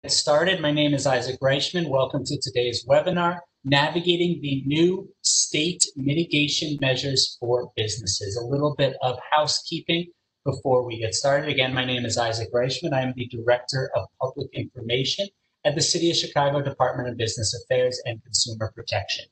Get started. My name is Isaac Reichman. Welcome to today's webinar, Navigating the New State Mitigation Measures for Businesses. A little bit of housekeeping before we get started. Again, my name is Isaac Reichman. I am the Director of Public Information at the City of Chicago Department of Business Affairs and Consumer Protection.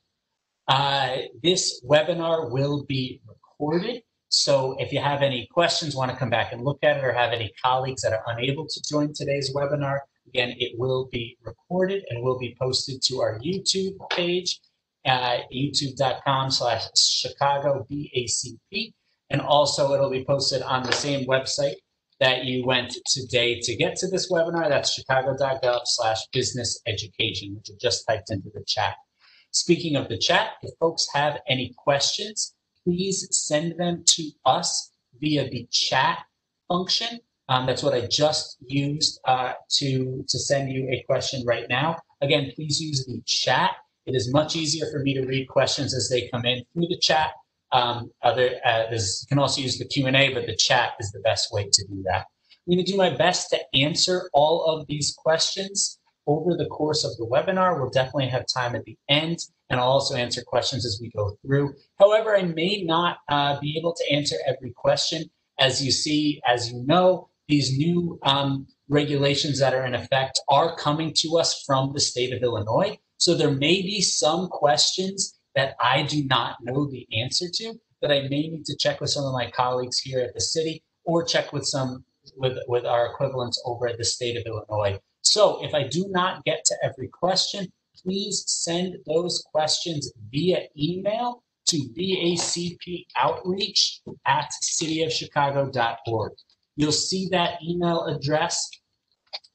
This webinar will be recorded. So if you have any questions, want to come back and look at it, or have any colleagues that are unable to join today's webinar, again, it will be recorded and will be posted to our YouTube page, youtube.com/Chicago BACP. And also it'll be posted on the same website that you went today to get to this webinar. That's chicago.gov/business education, which you just typed into the chat. Speaking of the chat, if folks have any questions, please send them to us via the chat function. That's what I just used to send you a question right now. Again, please use the chat. It is much easier for me to read questions as they come in through the chat. You can also use the Q&A, but the chat is the best way to do that. I'm going to do my best to answer all of these questions over the course of the webinar. We'll definitely have time at the end, and I'll also answer questions as we go through. However, I may not be able to answer every question. As you know, these new regulations that are in effect are coming to us from the state of Illinois. So there may be some questions that I do not know the answer to, that I may need to check with some of my colleagues here at the city, or check with with our equivalents over at the state of Illinois. So if I do not get to every question, please send those questions via email to bacpoutreach@cityofchicago.org. You'll see that email address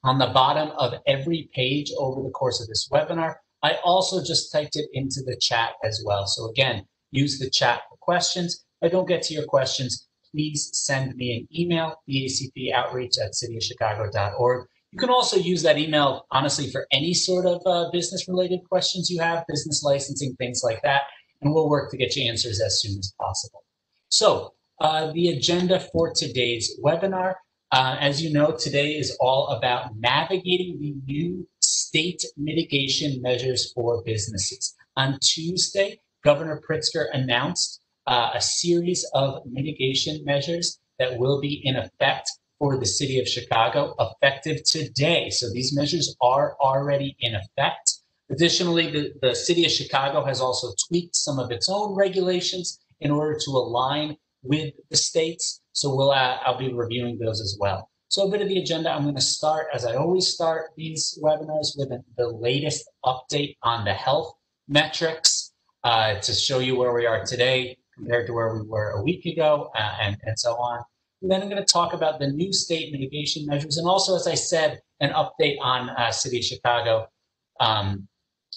on the bottom of every page over the course of this webinar. I also just typed it into the chat as well. So again, use the chat for questions. If I don't get to your questions, please send me an email, bacpoutreach@cityofchicago.org. You can also use that email, honestly, for any sort of business-related questions you have, business licensing, things like that, and we'll work to get you answers as soon as possible. So the agenda for today's webinar, as you know, today is all about navigating the new state mitigation measures for businesses. On Tuesday, Governor Pritzker announced a series of mitigation measures that will be in effect for the city of Chicago, effective today. So these measures are already in effect. Additionally, the city of Chicago has also tweaked some of its own regulations in order to align with the states. So I'll be reviewing those as well. So a bit of the agenda. I'm going to start, as I always start these webinars, with the latest update on the health metrics to show you where we are today compared to where we were a week ago, and so on. And then I'm going to talk about the new state mitigation measures, and also, as I said, an update on City of Chicago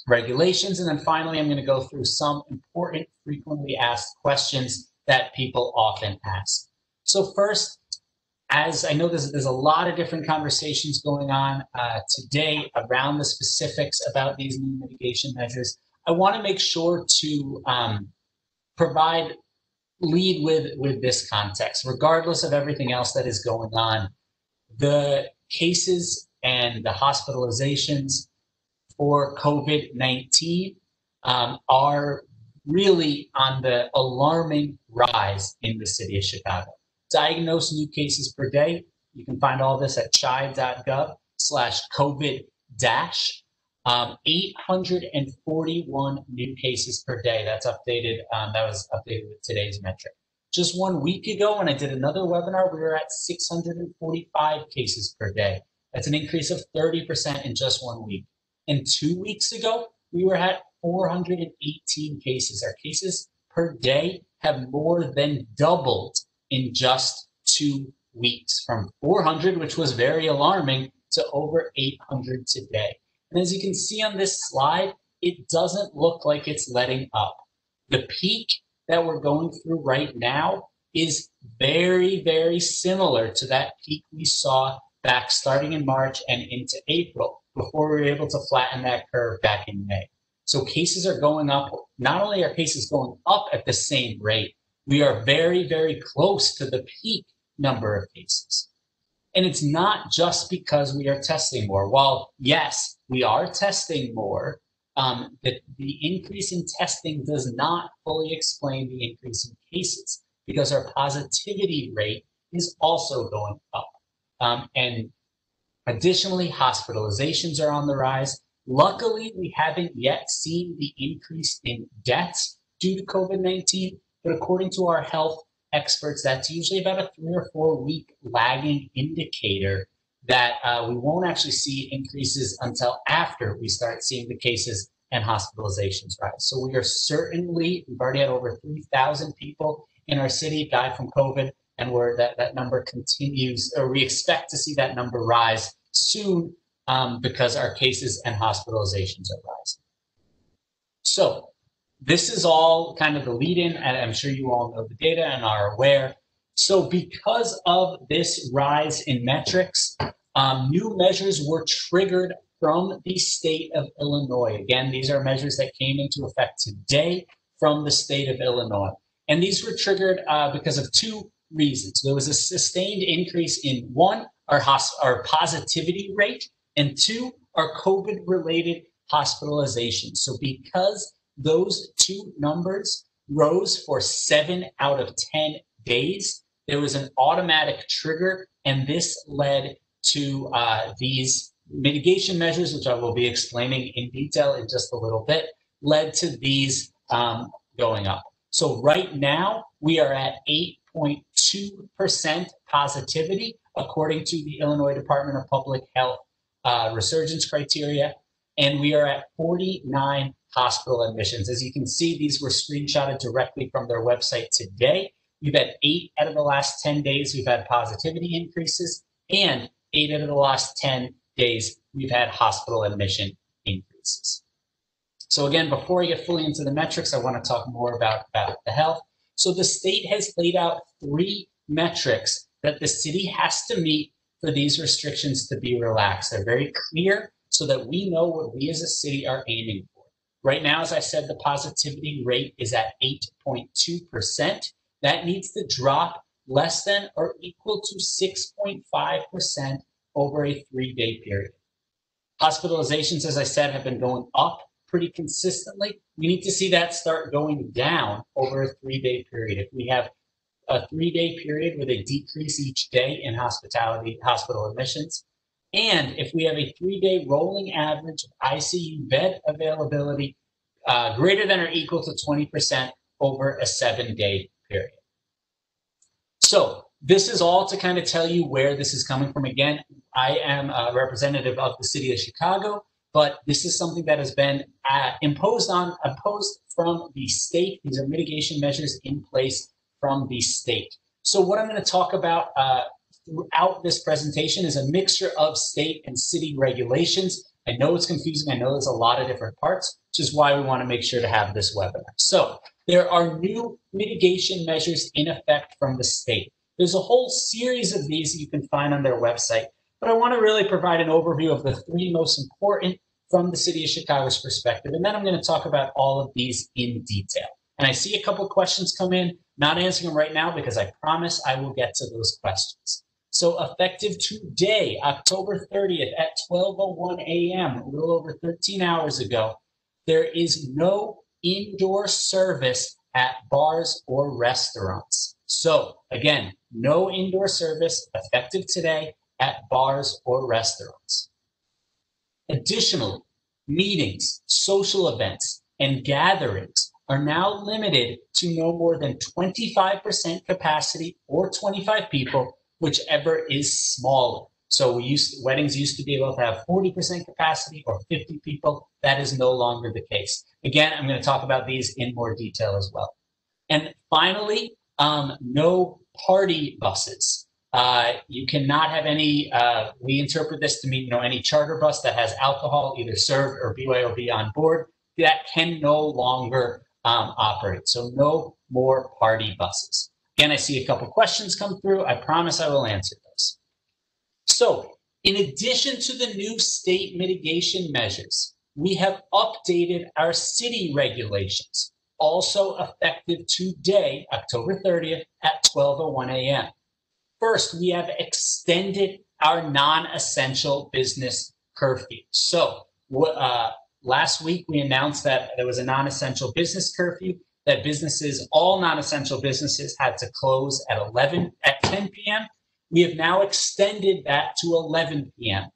regulations. And then finally, I'm going to go through some important frequently asked questions that people often ask. So first, as I know there's a lot of different conversations going on today around the specifics about these new mitigation measures, I want to make sure to lead with this context. Regardless of everything else that is going on, the cases and the hospitalizations for COVID-19 are really on the alarming rise in the city of Chicago. Diagnosed new cases per day, you can find all this at chi.gov/COVID-. 841 new cases per day. That's updated. That was updated with today's metric. Just 1 week ago, when I did another webinar, we were at 645 cases per day. That's an increase of 30% in just 1 week. And 2 weeks ago, we were at 418 cases. Our cases per day have more than doubled in just 2 weeks, from 400, which was very alarming, to over 800 today. And as you can see on this slide, it doesn't look like it's letting up. The peak that we're going through right now is very, very similar to that peak we saw back starting in March and into April, before we were able to flatten that curve back in May. So cases are going up. Not only are cases going up at the same rate, we are very, very close to the peak number of cases. And it's not just because we are testing more. While, yes, we are testing more, the increase in testing does not fully explain the increase in cases because our positivity rate is also going up. And additionally, hospitalizations are on the rise. Luckily, we haven't yet seen the increase in deaths due to COVID-19, but according to our health experts, that's usually about a 3 or 4 week lagging indicator that we won't actually see increases until after we start seeing the cases and hospitalizations rise. So we are certainly, we've already had over 3,000 people in our city die from COVID, and that number continues, or we expect to see that number rise soon because our cases and hospitalizations are rising. So this is all kind of the lead-in, and I'm sure you all know the data and are aware. So because of this rise in metrics, new measures were triggered from the state of Illinois. Again, these are measures that came into effect today from the state of Illinois. And these were triggered because of 2 reasons. There was a sustained increase in 1, our positivity rate, and 2, our COVID-related hospitalizations. So because those 2 numbers rose for 7 out of 10 days, there was an automatic trigger, and this led to these mitigation measures, which I will be explaining in detail in just a little bit, led to these going up. So right now, we are at 8.2% positivity, according to the Illinois Department of Public Health resurgence criteria, and we are at 49 hospital admissions. As you can see, these were screenshotted directly from their website today. We've had 8 out of the last 10 days we've had positivity increases, and 8 out of the last 10 days we've had hospital admission increases. So again, before I get fully into the metrics, I want to talk more about the health. So the state has laid out 3 metrics that the city has to meet for these restrictions to be relaxed. They're very clear so that we know what we as a city are aiming for. Right now, as I said, the positivity rate is at 8.2%. That needs to drop less than or equal to 6.5% over a 3-day period. Hospitalizations, as I said, have been going up pretty consistently. We need to see that start going down over a 3-day period. If we have a 3-day period with a decrease each day in hospital admissions, and if we have a 3-day rolling average of ICU bed availability greater than or equal to 20% over a 7-day period. So this is all to kind of tell you where this is coming from. Again, I am a representative of the city of Chicago, but this is something that has been imposed from the state. These are mitigation measures in place from the state. So what I'm going to talk about throughout this presentation is a mixture of state and city regulations. I know it's confusing. I know there's a lot of different parts, which is why we want to make sure to have this webinar. So there are new mitigation measures in effect from the state. There's a whole series of these that you can find on their website, but I want to really provide an overview of the 3 most important from the city of Chicago's perspective, and then I'm going to talk about all of these in detail. And I see a couple of questions come in, not answering them right now because I promise I will get to those questions. So effective today, October 30th at 12:01 a.m., a little over 13 hours ago, there is no indoor service at bars or restaurants. So again, no indoor service effective today at bars or restaurants. Additionally, meetings, social events, and gatherings are now limited to no more than 25% capacity or 25 people, whichever is smaller. So weddings used to be able to have 40% capacity or 50 people. That is no longer the case. Again, I'm going to talk about these in more detail as well. And finally, no party buses. You cannot have any, we interpret this to mean, any charter bus that has alcohol either served or BYOB on board, that can no longer operate. So no more party buses. Again, I see a couple questions come through. I promise I will answer those. So in addition to the new state mitigation measures, we have updated our city regulations, also effective today, October 30th at 12:01 a.m. First, we have extended our non-essential business curfew. So last week we announced that there was a non-essential business curfew, that all non-essential businesses had to close at 10 p.m. We have now extended that to 11 p.m.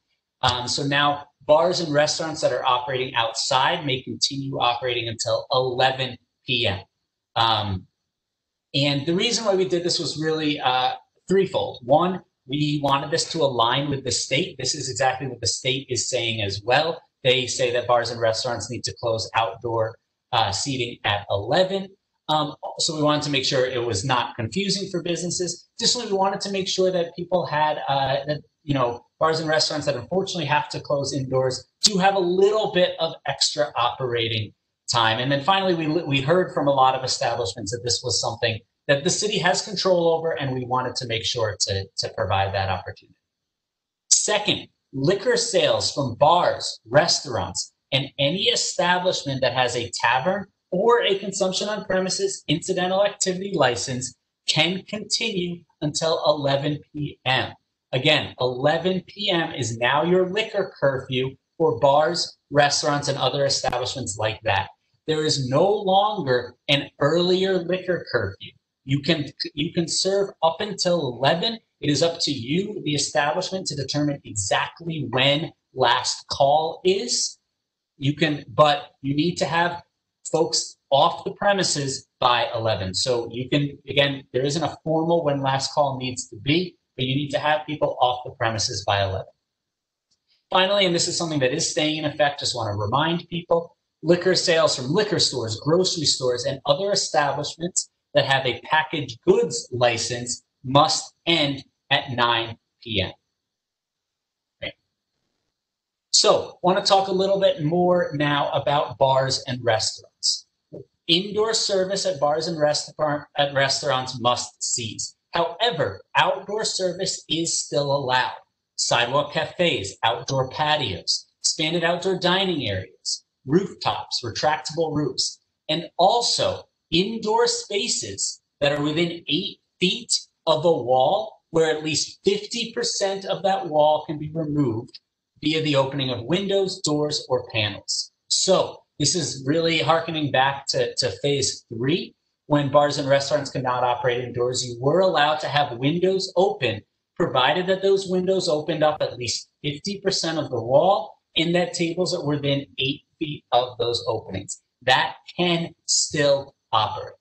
So now bars and restaurants that are operating outside may continue operating until 11 p.m. And the reason why we did this was really threefold. One, we wanted this to align with the state. This is exactly what the state is saying as well. They say that bars and restaurants need to close outdoor seating at 11. So we wanted to make sure it was not confusing for businesses. Additionally, we wanted to make sure that people had, bars and restaurants that unfortunately have to close indoors do have a little bit of extra operating time. And then finally, we heard from a lot of establishments that this was something that the city has control over, and we wanted to make sure to provide that opportunity. Second, liquor sales from bars, restaurants, and any establishment that has a tavern or a consumption on premises incidental activity license can continue until 11 p.m. Again, 11 p.m. is now your liquor curfew for bars, restaurants, and other establishments like that. There is no longer an earlier liquor curfew. You can serve up until 11. It is up to you, the establishment, to determine exactly when last call is. But you need to have folks off the premises by 11. So you can, again, there isn't a formal when last call needs to be, but you need to have people off the premises by 11. Finally, and this is something that is staying in effect, just want to remind people, liquor sales from liquor stores, grocery stores, and other establishments that have a packaged goods license must end at 9 p.m. Okay. So, want to talk a little bit more now about bars and restaurants. Indoor service at bars and restaurants must cease. However, outdoor service is still allowed. Sidewalk cafes, outdoor patios, expanded outdoor dining areas, rooftops, retractable roofs, and also indoor spaces that are within 8 feet of a wall where at least 50% of that wall can be removed via the opening of windows, doors, or panels. So this is really hearkening back to phase 3, when bars and restaurants could not operate indoors. You were allowed to have windows open, provided that those windows opened up at least 50% of the wall and that tables are within 8 feet of those openings. That can still operate.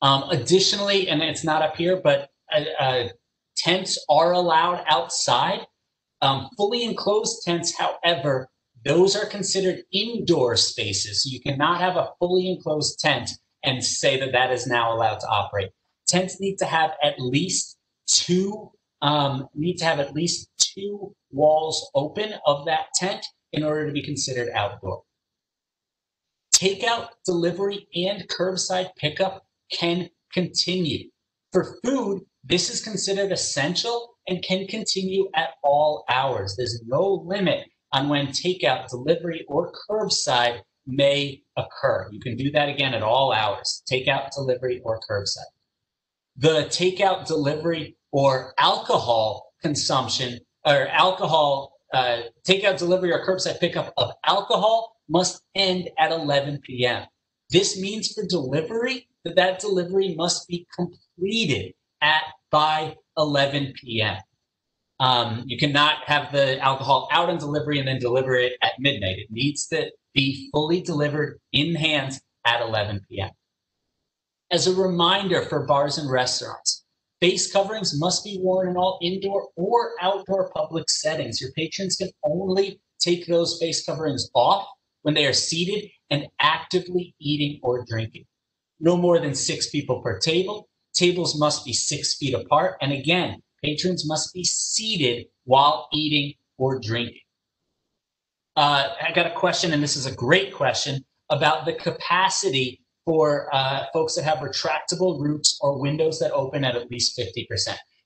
Additionally, and it's not up here, but tents are allowed outside. Fully enclosed tents, however, those are considered indoor spaces. So you cannot have a fully enclosed tent and say that that is now allowed to operate. Tents need to have at least two walls open of that tent in order to be considered outdoor. Takeout, delivery, and curbside pickup can continue. For food, this is considered essential and can continue at all hours. There's no limit on when takeout, delivery, or curbside may occur. You can do that again at all hours, takeout, delivery, or curbside. The takeout, delivery, or alcohol consumption, or takeout, delivery, or curbside pickup of alcohol must end at 11 p.m. This means for delivery that delivery must be completed by 11 p.m. You cannot have the alcohol out on delivery and then deliver it at midnight. It needs to be fully delivered in hands at 11 p.m. As a reminder for bars and restaurants, face coverings must be worn in all indoor or outdoor public settings. Your patrons can only take those face coverings off when they are seated and actively eating or drinking. No more than 6 people per table. Tables must be 6 feet apart. And again, patrons must be seated while eating or drinking. I got a question, and this is a great question, about the capacity for folks that have retractable roofs or windows that open at least 50%.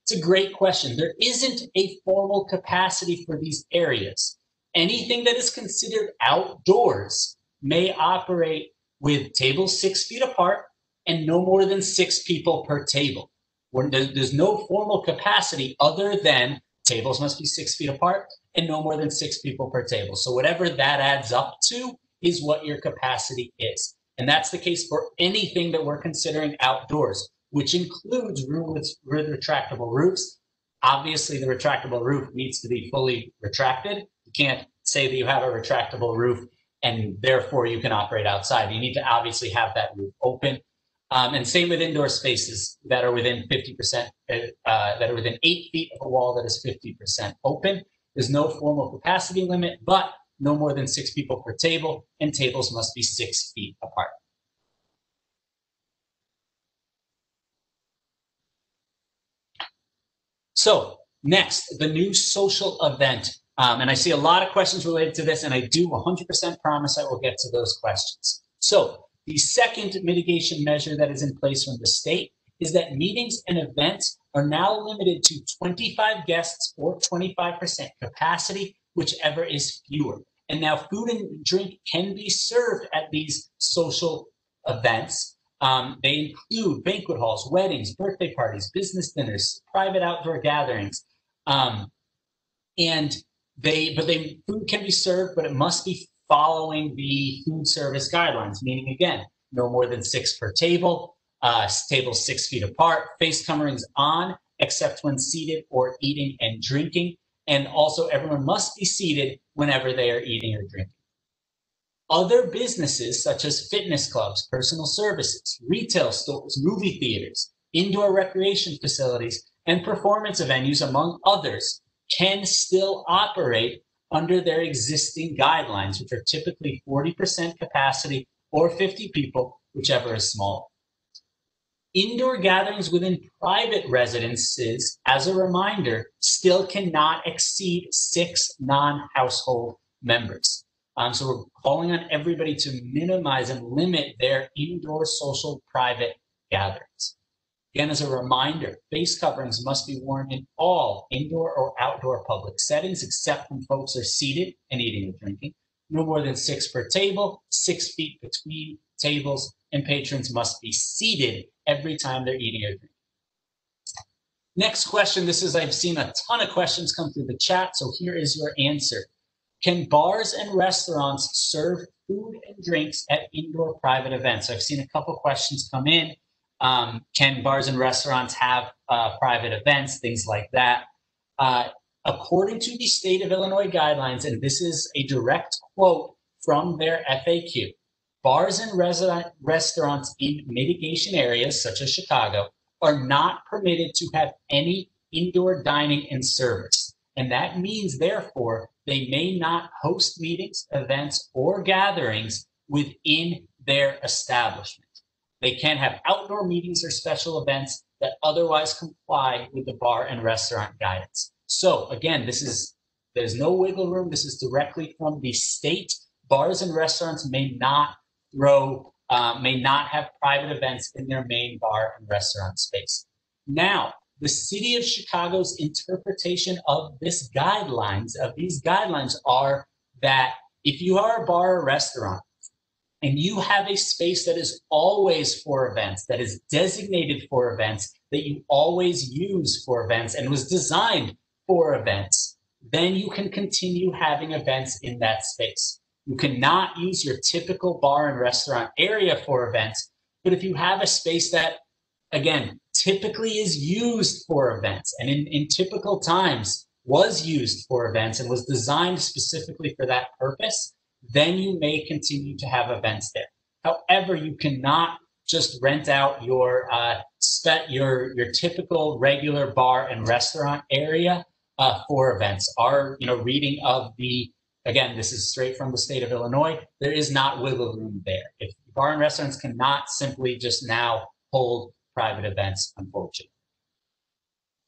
It's a great question. There isn't a formal capacity for these areas. Anything that is considered outdoors may operate with tables 6 feet apart and no more than 6 people per table. There's no formal capacity other than Tables must be 6 feet apart and no more than 6 people per table. So whatever that adds up to is what your capacity is. And that's the case for anything that we're considering outdoors, which includes rooms with retractable roofs. Obviously, the retractable roof needs to be fully retracted. You can't say that you have a retractable roof and therefore you can operate outside. You need to obviously have that roof open. And same with indoor spaces that are within 50%, that are within 8 feet of a wall that is 50% open. There's no formal capacity limit, but no more than 6 people per table, and tables must be 6 feet apart. So next, the new social event. And I see a lot of questions related to this, and I do 100% promise I will get to those questions. So the second mitigation measure that is in place from the state is that meetings and events are now limited to 25 guests or 25% capacity, whichever is fewer. And now food and drink can be served at these social events. They include banquet halls, weddings, birthday parties, business dinners, private outdoor gatherings. Food can be served, but it must be following the food service guidelines, meaning, again, no more than 6 per table, tables 6 feet apart, face coverings on, except when seated or eating and drinking. And also everyone must be seated whenever they are eating or drinking. Other businesses such as fitness clubs, personal services, retail stores, movie theaters, indoor recreation facilities, and performance venues, among others, can still operate under their existing guidelines, which are typically 40% capacity or 50 people, whichever is smaller. Indoor gatherings within private residences, as a reminder, still cannot exceed 6 non-household members. So we're calling on everybody to minimize and limit their indoor social private gatherings. Again, as a reminder, face coverings must be worn in all indoor or outdoor public settings, except when folks are seated and eating or drinking. No more than 6 per table, 6 feet between tables, and patrons must be seated every time they're eating or drinking. Next question, I've seen a ton of questions come through the chat, so here is your answer. Can bars and restaurants serve food and drinks at indoor private events? So I've seen a couple questions come in. Can bars and restaurants have private events, things like that? According to the state of Illinois guidelines, and this is a direct quote from their FAQ, bars and restaurants in mitigation areas such as Chicago are not permitted to have any indoor dining and service. And that means, therefore, they may not host meetings, events, or gatherings within their establishment. They can have outdoor meetings or special events that otherwise comply with the bar and restaurant guidance. So again, there's no wiggle room. This is directly from the state. Bars and restaurants may not have private events in their main bar and restaurant space. Now, the city of Chicago's interpretation of these guidelines are that if you are a bar or restaurant and you have a space that is always for events, that is designated for events, that you always use for events and was designed for events, then you can continue having events in that space. You cannot use your typical bar and restaurant area for events, but if you have a space that, again, typically is used for events and in typical times was used for events and was designed specifically for that purpose, then you may continue to have events there. However, you cannot just rent out your typical regular bar and restaurant area for events. Our reading of again, this is straight from the state of Illinois, there is not wiggle room there. If bar and restaurants cannot simply just now hold private events, unfortunately.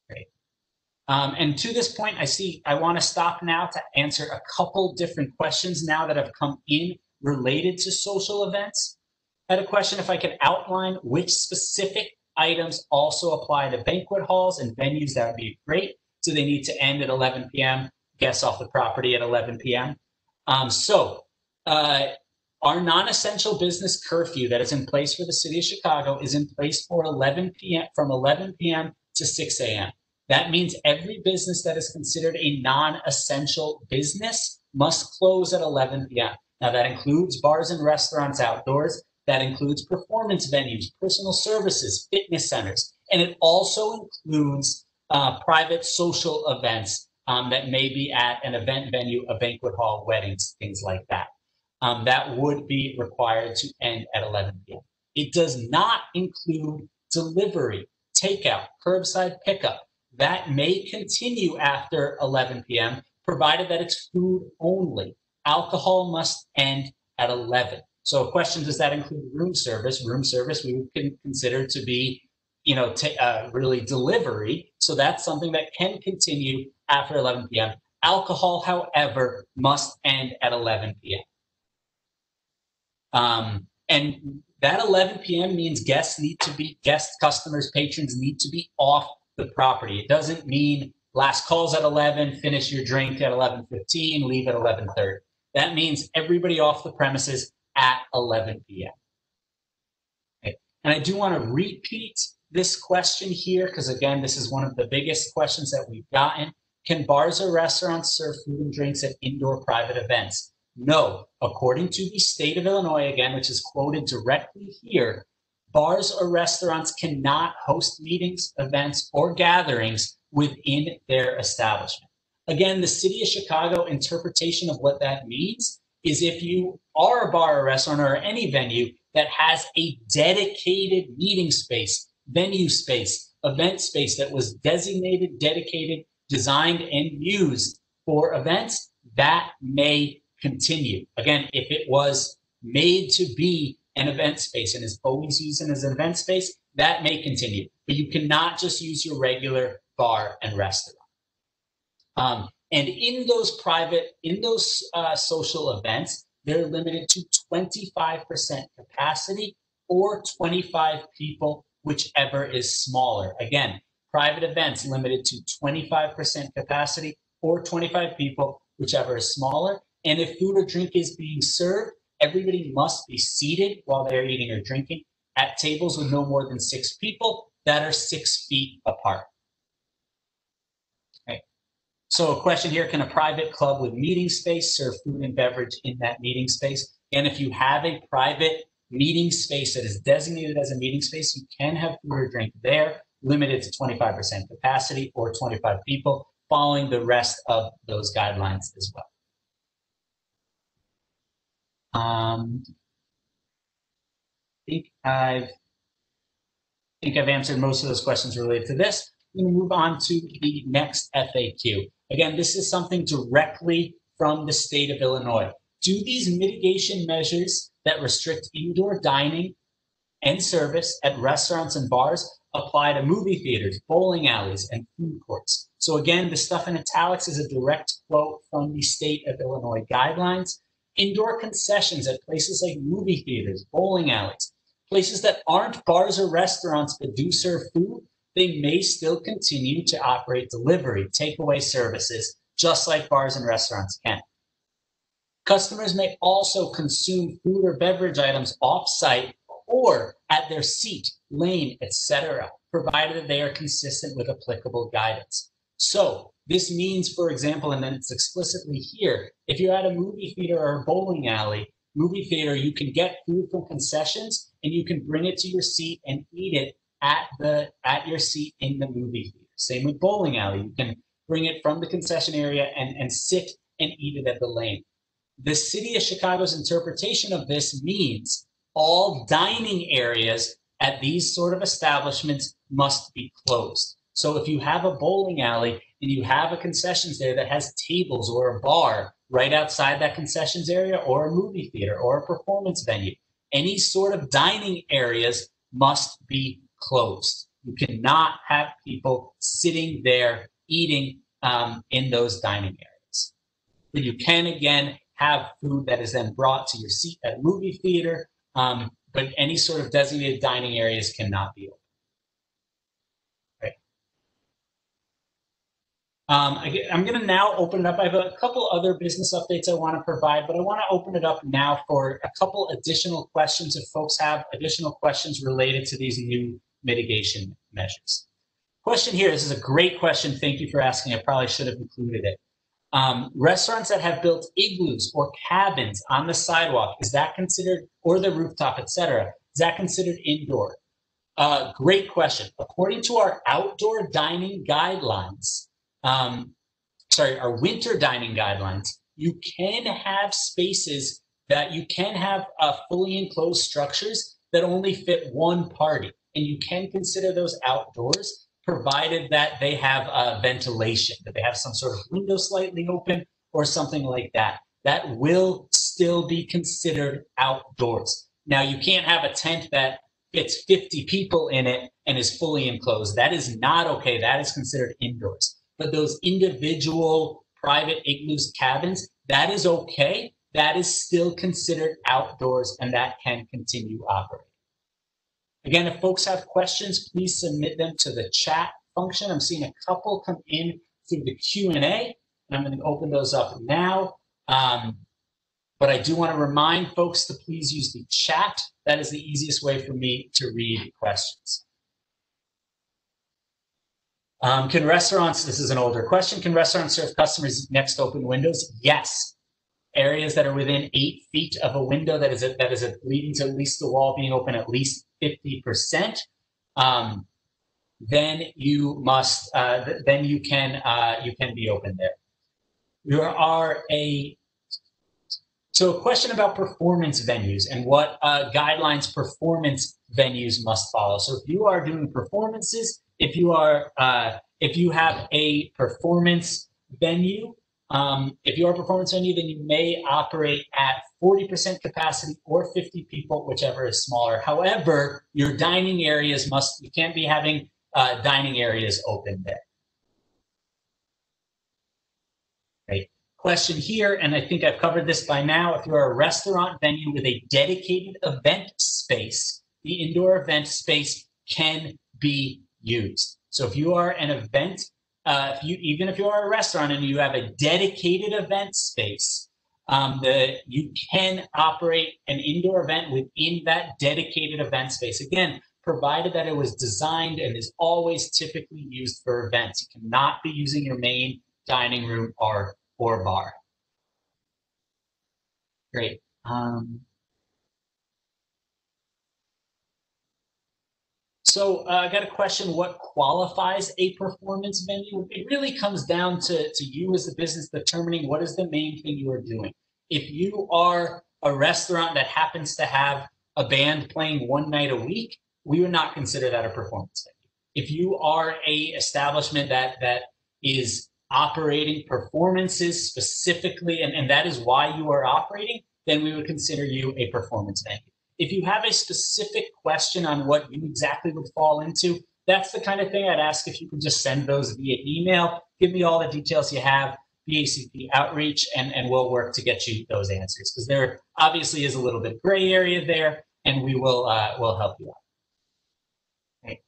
Great. And to this point, I want to stop now to answer a couple different questions now that have come in related to social events. I had a question if I could outline which specific items also apply to banquet halls and venues. That would be great. So they need to end at 11 p.m., guests off the property at 11 p.m. Our non-essential business curfew that is in place for the city of Chicago is in place for 11 p.m. from 11 p.m. to 6 a.m. That means every business that is considered a non-essential business must close at 11 p.m. Now, that includes bars and restaurants outdoors. That includes performance venues, personal services, fitness centers, and it also includes private social events that may be at an event venue, a banquet hall, weddings, things like that. That would be required to end at 11 p.m. It does not include delivery, takeout, curbside pickup. That may continue after 11 p.m., provided that it's food only. Alcohol must end at 11. So a question, does that include room service? Room service we would consider to be, really delivery. So that's something that can continue after 11 p.m. Alcohol, however, must end at 11 p.m. And that 11 p.m. means guests, customers, patrons need to be off the property. It doesn't mean last calls at 11, finish your drink at 11:15, leave at 11:30. That means everybody off the premises at 11 p.m. Okay. And I do want to repeat this question here because, again, this is one of the biggest questions that we've gotten. Can bars or restaurants serve food and drinks at indoor private events? No. According to the state of Illinois, again, which is quoted directly here, bars or restaurants cannot host meetings, events, or gatherings within their establishment. Again, the city of Chicago interpretation of what that means is if you are a bar or restaurant or any venue that has a dedicated meeting space, venue space, event space that was designated, dedicated, designed, and used for events, that may continue. Again, if it was made to be an event space and is always used as an event space, that may continue. But you cannot just use your regular bar and restaurant. And in those social events, they're limited to 25% capacity or 25 people, whichever is smaller. Again, private events limited to 25% capacity or 25 people, whichever is smaller. And if food or drink is being served, everybody must be seated while they're eating or drinking at tables with no more than 6 people that are 6 feet apart. Okay. So a question here, can a private club with meeting space serve food and beverage in that meeting space? And if you have a private meeting space that is designated as a meeting space, you can have food or drink there, limited to 25% capacity or 25 people, following the rest of those guidelines as well. I think I've answered most of those questions related to this. I'm going to move on to the next FAQ. Again, this is something directly from the state of Illinois. Do these mitigation measures that restrict indoor dining and service at restaurants and bars apply to movie theaters, bowling alleys, and food courts? So again, the stuff in italics is a direct quote from the state of Illinois guidelines. Indoor concessions at places like movie theaters, bowling alleys, places that aren't bars or restaurants but do serve food, they may still continue to operate delivery, takeaway services, just like bars and restaurants can. Customers may also consume food or beverage items off-site or at their seat, lane, etc., provided that they are consistent with applicable guidance. So this means, for example, and then it's explicitly here, if you're at a movie theater or a bowling alley, movie theater, you can get food from concessions and you can bring it to your seat and eat it at your seat in the movie theater. Same with bowling alley. You can bring it from the concession area and sit and eat it at the lane. The city of Chicago's interpretation of this means all dining areas at these sort of establishments must be closed. So if you have a bowling alley and you have a concessions there that has tables or a bar right outside that concessions area, or a movie theater or a performance venue, any sort of dining areas must be closed. You cannot have people sitting there eating in those dining areas. But you can, again, have food that is then brought to your seat at a movie theater, but any sort of designated dining areas cannot be open. I'm going to now open it up. I have a couple other business updates I want to provide, but I want to open it up now for a couple additional questions if folks have additional questions related to these new mitigation measures. Question here, this is a great question. Thank you for asking. I probably should have included it. Restaurants that have built igloos or cabins on the sidewalk, is that considered, or the rooftop, etc., is that considered indoor? Great question. According to our outdoor dining guidelines, our winter dining guidelines, you can have spaces that you can have fully enclosed structures that only fit one party, and you can consider those outdoors, provided that they have ventilation, that they have some sort of window slightly open or something like that. That will still be considered outdoors. Now, you can't have a tent that fits 50 people in it and is fully enclosed. That is not okay. That is considered indoors. But those individual private igloos, cabins, that is okay. That is still considered outdoors, and that can continue operating. Again, if folks have questions, please submit them to the chat function. I'm seeing a couple come in through the Q&A, and I'm going to open those up now. But I do want to remind folks to please use the chat. That is the easiest way for me to read questions. Can restaurants, this is an older question, can restaurants serve customers next to open windows? Yes. Areas that are within 8 feet of a window that is leading to at least the wall being open at least 50%, then you must then you can be open there. So a question about performance venues and what guidelines performance venues must follow. So if you are doing performances, if you have a performance venue, then you may operate at 40% capacity or 50 people, whichever is smaller. However, your dining areas you can't be having dining areas open there. Right. Question here, and I think I've covered this by now, if you're a restaurant venue with a dedicated event space, the indoor event space can be used. So if you are an event, even if you are a restaurant and you have a dedicated event space, you can operate an indoor event within that dedicated event space. Again, provided that it was designed and is always typically used for events. You cannot be using your main dining room or bar. Great. So I got a question, what qualifies a performance venue? It really comes down to you as a business determining what is the main thing you are doing. If you are a restaurant that happens to have a band playing one night a week, we would not consider that a performance venue. If you are a establishment that is operating performances specifically, and that is why you are operating, then we would consider you a performance venue. If you have a specific question on what you exactly would fall into, that's the kind of thing I'd ask if you could just send those via email. Give me all the details you have, BACP outreach, and we'll work to get you those answers, because there obviously is a little bit gray area there, and we'll help you out. Okay.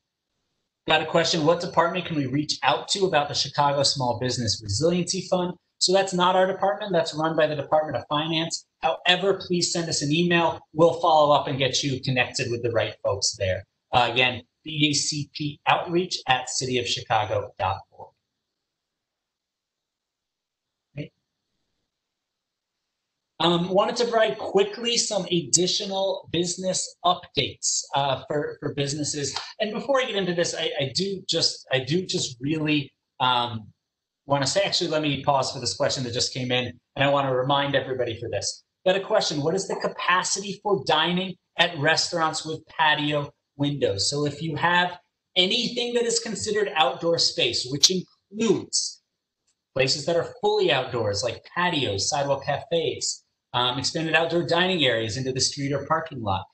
Got a question, what department can we reach out to about the Chicago Small Business Resiliency Fund? So that's not our department, that's run by the Department of Finance. However, please send us an email. We'll follow up and get you connected with the right folks there. Again, BACP outreach at cityofchicago.org. Okay. Wanted to provide quickly some additional business updates for businesses. And before I get into this, I do just really want to say, actually, let me pause for this question that just came in, and I want to remind everybody for this. Got a question, what is the capacity for dining at restaurants with patio windows? So if you have anything that is considered outdoor space, which includes places that are fully outdoors, like patios, sidewalk cafes, expanded outdoor dining areas into the street or parking lot,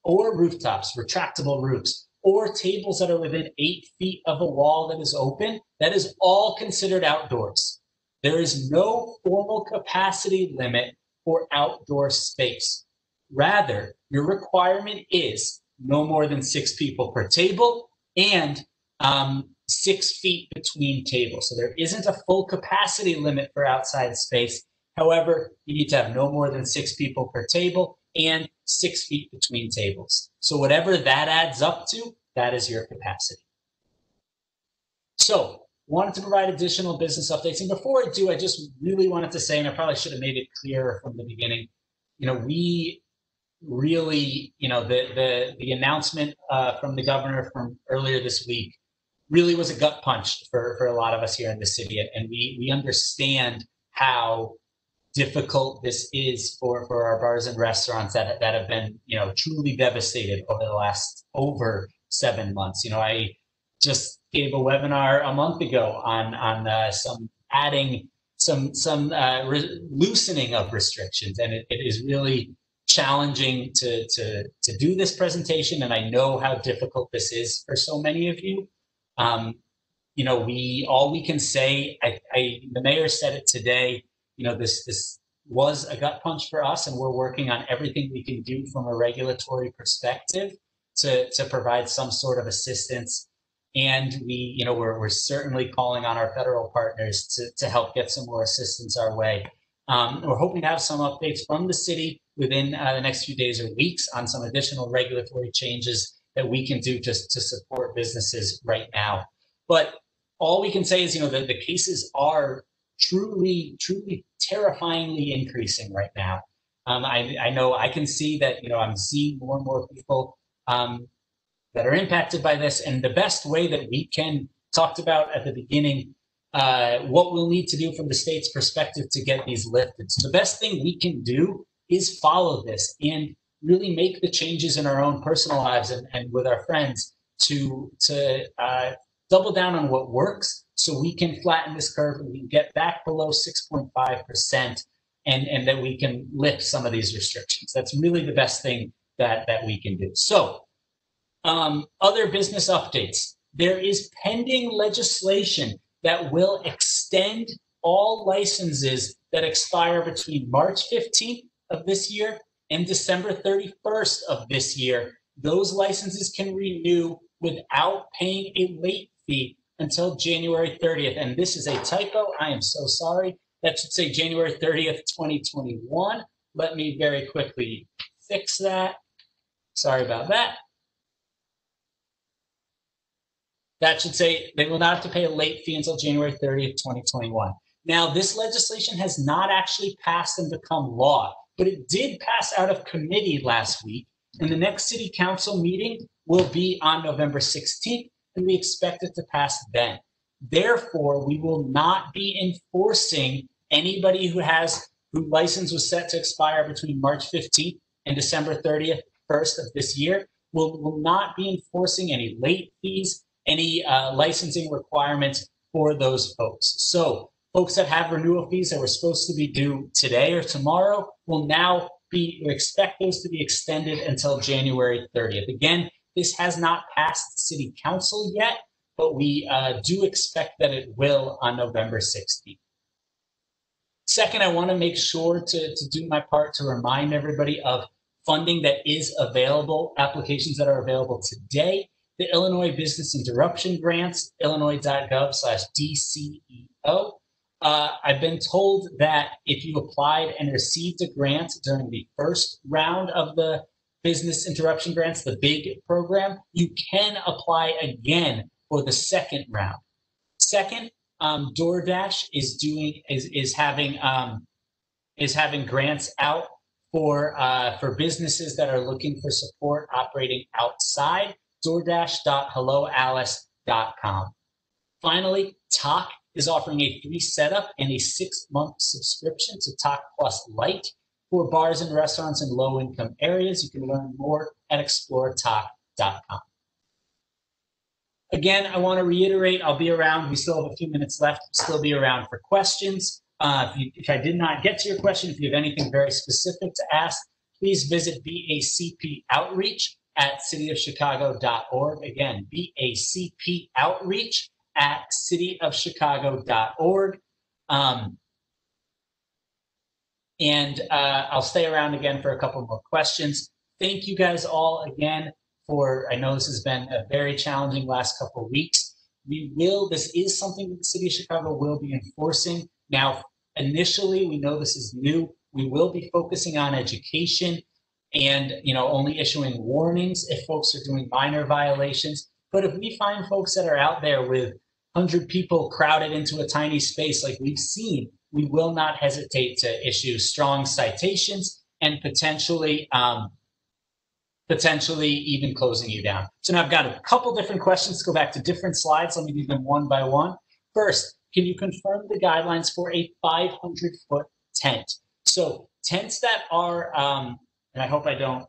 or rooftops, retractable roofs, or tables that are within 8 feet of a wall that is open, that is all considered outdoors. There is no formal capacity limit for outdoor space. Rather, your requirement is no more than 6 people per table and 6 feet between tables. So there isn't a full capacity limit for outside space. However, you need to have no more than 6 people per table and 6 feet between tables. So whatever that adds up to, that is your capacity. So wanted to provide additional business updates. And before I do, I just really wanted to say, and I probably should have made it clearer from the beginning, we really, the announcement from the governor from earlier this week really was a gut punch for a lot of us here in the city. And we understand how difficult this is for our bars and restaurants that have been, truly devastated over the last over 7 months. I just gave a webinar a month ago on some adding some loosening of restrictions, and it is really challenging to do this presentation. And I know how difficult this is for so many of you. All we can say, the mayor said it today, this was a gut punch for us, and we're working on everything we can do from a regulatory perspective to provide some sort of assistance. And we're certainly calling on our federal partners to help get some more assistance our way. We're hoping to have some updates from the city within the next few days or weeks on some additional regulatory changes that we can do just to support businesses right now. But all we can say is, that the cases are truly terrifyingly increasing right now. I know I can see that, I'm seeing more and more people that are impacted by this. And the best way that we can, talked about at the beginning, what we'll need to do from the state's perspective to get these lifted. So the best thing we can do is follow this and really make the changes in our own personal lives and with our friends to double down on what works, so we can flatten this curve and we can get back below 6.5%, and that we can lift some of these restrictions. That's really the best thing that we can do. So other business updates. There is pending legislation that will extend all licenses that expire between March 15th of this year and December 31st of this year. Those licenses can renew without paying a late fee until January 30th. And this is a typo. I am so sorry. That should say January 30th, 2021. Let me very quickly fix that. Sorry about that. That should say they will not have to pay a late fee until January 30th, 2021. Now, this legislation has not actually passed and become law, but it did pass out of committee last week. And the next city council meeting will be on November 16th, and we expect it to pass then. Therefore, we will not be enforcing anybody whose license was set to expire between March 15th and December 30th, 1st of this year. Will not be enforcing any late fees, any licensing requirements for those folks. So folks that have renewal fees that were supposed to be due today or tomorrow will now expect those to be extended until January 30th. Again, this has not passed city council yet, but we do expect that it will on November 16th. Second, I want to make sure to do my part to remind everybody of funding that is available, applications that are available today. The Illinois Business Interruption Grants, illinois.gov/DCEO. I've been told that if you applied and received a grant during the first round of the Business Interruption Grants, the big program, you can apply again for the second round. Second, DoorDash is having grants out for businesses that are looking for support operating outside. DoorDash.helloalice.com. Finally, Talk is offering a free setup and a 6-month subscription to Talk Plus Lite for bars and restaurants in low-income areas. You can learn more at exploretalk.com. Again, I want to reiterate, I'll be around. We still have a few minutes left. I'll still be around for questions. If I did not get to your question, if you have anything very specific to ask, please visit BACP Outreach at cityofchicago.org. Again, BACP Outreach at cityofchicago.org. I'll stay around again for a couple more questions. Thank you guys all again I know this has been a very challenging last couple of weeks. This is something that the city of Chicago will be enforcing. Now, initially, we know this is new. We will be focusing on education and only issuing warnings if folks are doing minor violations. But if we find folks that are out there with 100 people crowded into a tiny space like we've seen, we will not hesitate to issue strong citations and potentially even closing you down. So now I've got a couple different questions to go back to different slides. Let me do them one by one. First, can you confirm the guidelines for a 500-foot tent? So tents that are, and I hope I don't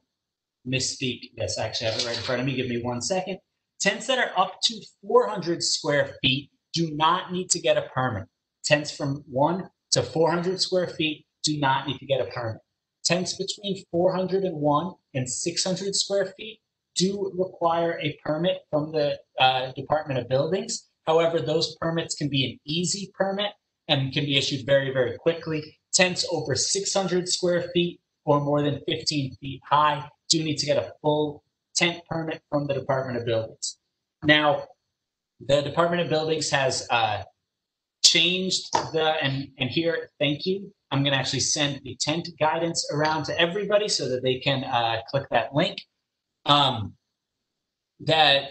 misspeak. Yes, I actually have it right in front of me. Give me 1 second. Tents that are up to 400 square feet do not need to get a permit. Tents from 1 to 400 square feet do not need to get a permit. Tents between 401 and 600 square feet do require a permit from the Department of Buildings. However, those permits can be an easy permit and can be issued very, very quickly. Tents over 600 square feet or more than 15 feet high do need to get a full tent permit from the Department of Buildings. Now, the Department of Buildings has changed and here, thank you. I'm going to actually send the tent guidance around to everybody so that they can click that link. The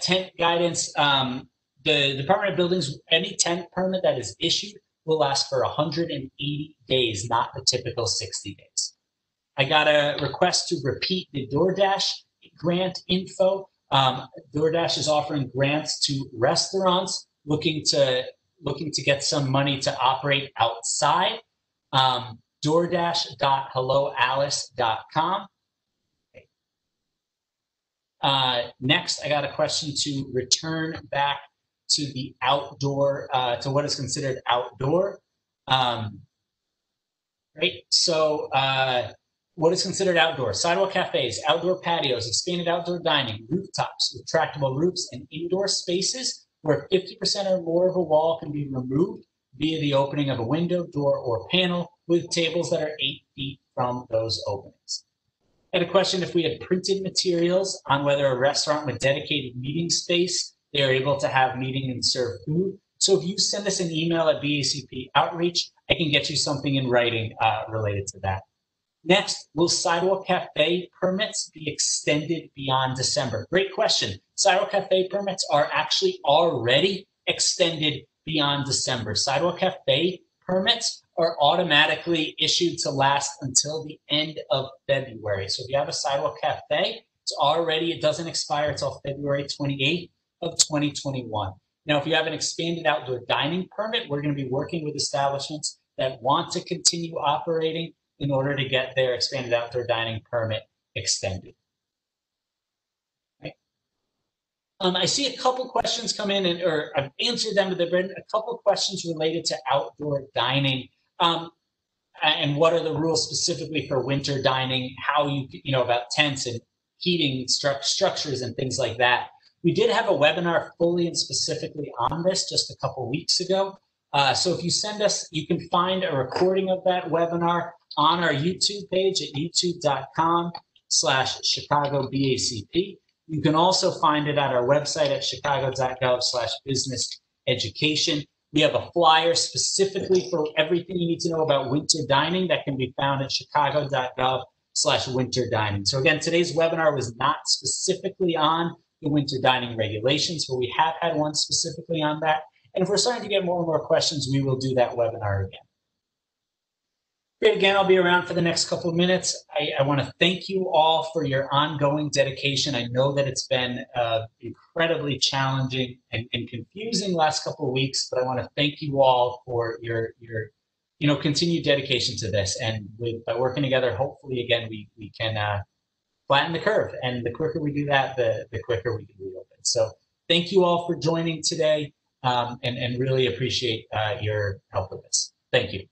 tent guidance, the Department of Buildings, any tent permit that is issued will last for 180 days, not the typical 60 days. I got a request to repeat the DoorDash grant info. DoorDash is offering grants to restaurants looking to get some money to operate outside. DoorDash.helloalice.com. Next, I got a question to return back to the outdoor, to what is considered outdoor. Right, so what is considered outdoor? Sidewalk cafes, outdoor patios, expanded outdoor dining, rooftops, retractable roofs, and indoor spaces where 50% or more of a wall can be removed via the opening of a window, door, or panel with tables that are 8 feet from those openings. I had a question if we had printed materials on whether a restaurant with dedicated meeting space, they are able to have meeting and serve food. So if you send us an email at BACP Outreach, I can get you something in writing related to that. Next, will sidewalk cafe permits be extended beyond December? Great question. Sidewalk cafe permits are actually already extended beyond December. Sidewalk cafe permits are automatically issued to last until the end of February. So if you have a sidewalk cafe, it doesn't expire until February 28th of 2021. Now, if you have an expanded outdoor dining permit, we're going to be working with establishments that want to continue operating in order to get their expanded outdoor dining permit extended. Right. I see a couple questions come in, or I've answered them, but there have been a couple questions related to outdoor dining and what are the rules specifically for winter dining, how about tents and heating structures and things like that. We did have a webinar fully and specifically on this just a couple weeks ago. So if you send us, you can find a recording of that webinar on our YouTube page at youtube.com/ChicagoBACP. You can also find it at our website at chicago.gov/businesseducation. We have a flyer specifically for everything you need to know about winter dining that can be found at chicago.gov/winterdining. So again, today's webinar was not specifically on the winter dining regulations, but we have had one specifically on that. And if we're starting to get more and more questions, we will do that webinar again. Great, again, I'll be around for the next couple of minutes. I want to thank you all for your ongoing dedication. I know that it's been incredibly challenging and confusing last couple of weeks, but I want to thank you all for your continued dedication to this. And by working together, hopefully, again, we can flatten the curve. And the quicker we do that, the quicker we can reopen. So thank you all for joining today and really appreciate your help with this. Thank you.